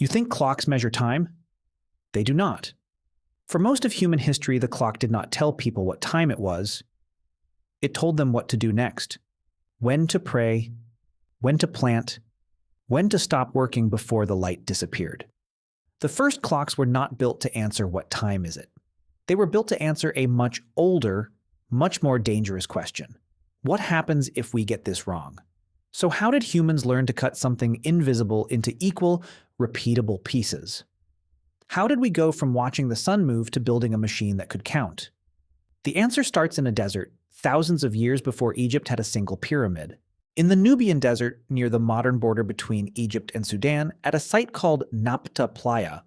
You think clocks measure time? They do not. For most of human history, the clock did not tell people what time it was. It told them what to do next, when to pray, when to plant, when to stop working before the light disappeared. The first clocks were not built to answer what time is it. They were built to answer a much older, much more dangerous question. What happens if we get this wrong? So how did humans learn to cut something invisible into equal, repeatable pieces? How did we go from watching the sun move to building a machine that could count? The answer starts in a desert, thousands of years before Egypt had a single pyramid. In the Nubian Desert, near the modern border between Egypt and Sudan, at a site called Nabta Playa,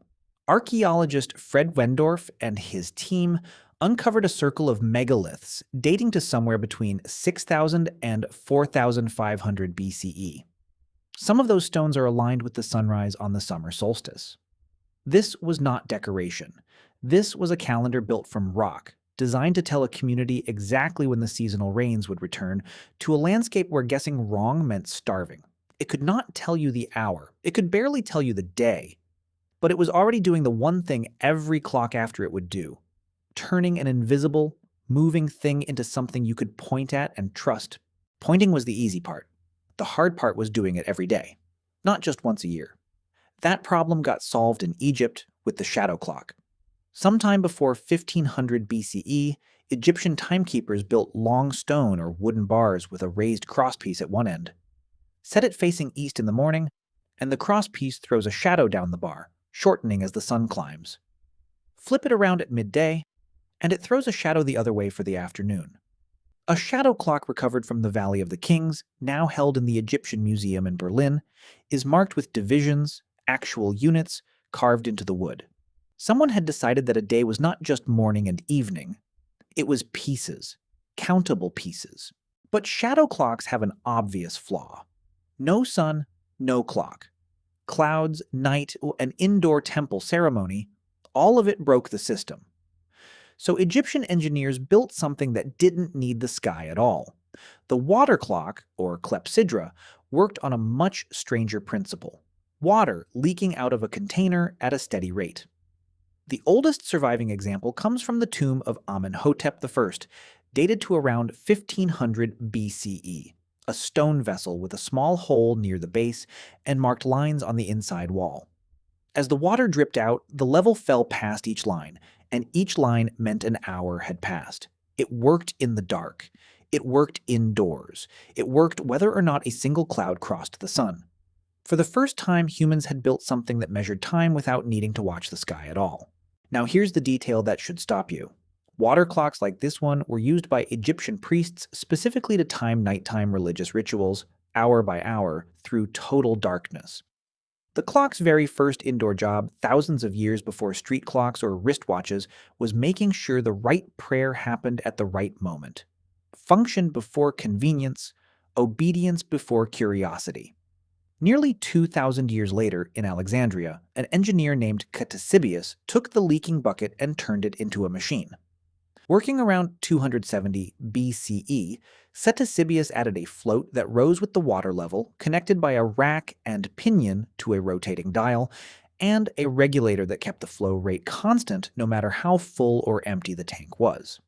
archaeologist Fred Wendorf and his team uncovered a circle of megaliths dating to somewhere between 6,000 and 4,500 BCE. Some of those stones are aligned with the sunrise on the summer solstice. This was not decoration. This was a calendar built from rock, designed to tell a community exactly when the seasonal rains would return to a landscape where guessing wrong meant starving. It could not tell you the hour. It could barely tell you the day. But it was already doing the one thing every clock after it would do, turning an invisible, moving thing into something you could point at and trust. Pointing was the easy part. The hard part was doing it every day, not just once a year. That problem got solved in Egypt with the shadow clock. Sometime before 1500 BCE, Egyptian timekeepers built long stone or wooden bars with a raised crosspiece at one end. Set it facing east in the morning, and the crosspiece throws a shadow down the bar, shortening as the sun climbs. Flip it around at midday, and it throws a shadow the other way for the afternoon. A shadow clock recovered from the Valley of the Kings, now held in the Egyptian Museum in Berlin, is marked with divisions, actual units, carved into the wood. Someone had decided that a day was not just morning and evening. It was pieces, countable pieces. But shadow clocks have an obvious flaw. No sun, no clock. Clouds, night, an indoor temple ceremony, all of it broke the system. So Egyptian engineers built something that didn't need the sky at all. The water clock, or clepsydra, worked on a much stranger principle. Water leaking out of a container at a steady rate. The oldest surviving example comes from the tomb of Amenhotep I, dated to around 1500 BCE, a stone vessel with a small hole near the base and marked lines on the inside wall. As the water dripped out, the level fell past each line, and each line meant an hour had passed. It worked in the dark. It worked indoors. It worked whether or not a single cloud crossed the sun. For the first time, humans had built something that measured time without needing to watch the sky at all. Now here's the detail that should stop you. Water clocks like this one were used by Egyptian priests specifically to time nighttime religious rituals, hour by hour, through total darkness. The clock's very first indoor job, thousands of years before street clocks or wristwatches, was making sure the right prayer happened at the right moment. Function before convenience, obedience before curiosity. Nearly 2,000 years later, in Alexandria, an engineer named Ctesibius took the leaking bucket and turned it into a machine. Working around 270 BCE, Ctesibius added a float that rose with the water level, connected by a rack and pinion to a rotating dial, and a regulator that kept the flow rate constant no matter how full or empty the tank was.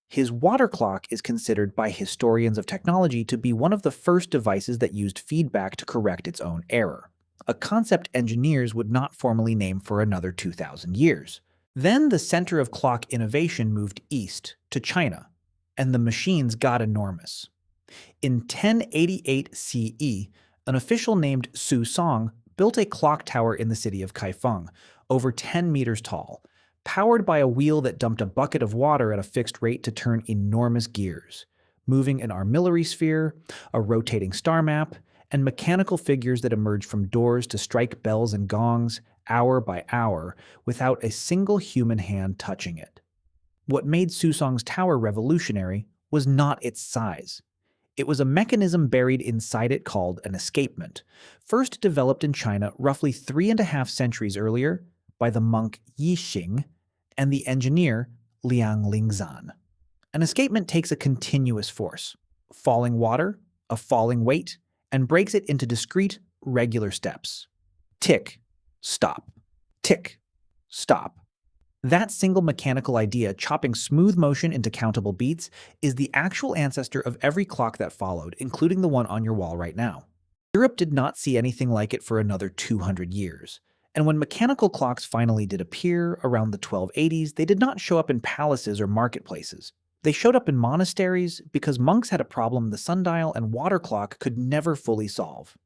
His water clock is considered by historians of technology to be one of the first devices that used feedback to correct its own error, a concept engineers would not formally name for another 2,000 years. Then the center of clock innovation moved east to China, and the machines got enormous. In 1088 CE, an official named Su Song built a clock tower in the city of Kaifeng, over 10 meters tall, powered by a wheel that dumped a bucket of water at a fixed rate to turn enormous gears, moving an armillary sphere, a rotating star map, and mechanical figures that emerged from doors to strike bells and gongs, hour by hour, without a single human hand touching it. What made Susong's tower revolutionary was not its size. It was a mechanism buried inside it called an escapement, first developed in China roughly 3.5 centuries earlier by the monk Yixing and the engineer Liang Lingzan. An escapement takes a continuous force, falling water, a falling weight, and breaks it into discrete, regular steps. Tick, stop. Tick, stop. That single mechanical idea, chopping smooth motion into countable beats, is the actual ancestor of every clock that followed, including the one on your wall right now. Europe did not see anything like it for another 200 years. And when mechanical clocks finally did appear around the 1280s, they did not show up in palaces or marketplaces. They showed up in monasteries because monks had a problem the sundial and water clock could never fully solve.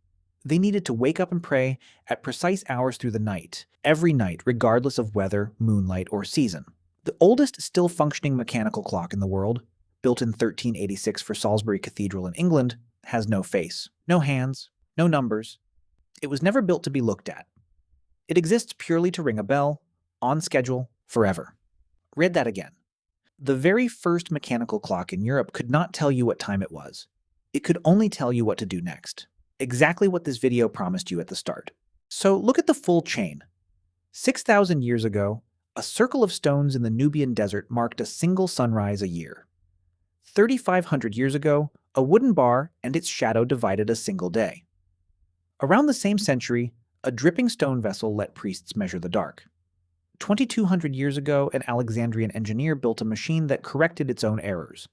They needed to wake up and pray at precise hours through the night, every night, regardless of weather, moonlight, or season. The oldest still functioning mechanical clock in the world, built in 1386 for Salisbury Cathedral in England, has no face, no hands, no numbers. It was never built to be looked at. It exists purely to ring a bell, on schedule, forever. Read that again. The very first mechanical clock in Europe could not tell you what time it was. It could only tell you what to do next. Exactly what this video promised you at the start. So look at the full chain. 6,000 years ago, a circle of stones in the Nubian Desert marked a single sunrise a year. 3,500 years ago, a wooden bar and its shadow divided a single day. Around the same century, a dripping stone vessel let priests measure the dark. 2,200 years ago, an Alexandrian engineer built a machine that corrected its own errors.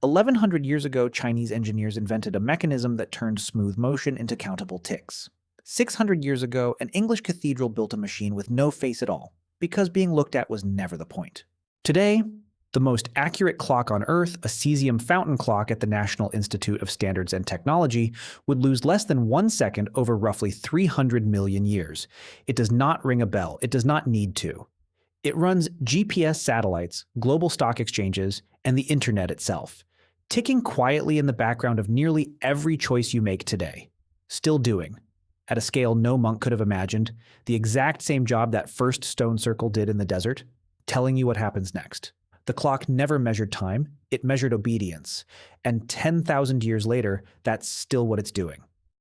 1,100 years ago, Chinese engineers invented a mechanism that turned smooth motion into countable ticks. 600 years ago, an English cathedral built a machine with no face at all, because being looked at was never the point. Today, the most accurate clock on Earth, a cesium fountain clock at the National Institute of Standards and Technology, would lose less than 1 second over roughly 300 million years. It does not ring a bell. It does not need to. It runs GPS satellites, global stock exchanges, and the internet itself, ticking quietly in the background of nearly every choice you make today. Still doing, at a scale no monk could have imagined, the exact same job that first stone circle did in the desert, telling you what happens next. The clock never measured time, it measured obedience. And 10,000 years later, that's still what it's doing.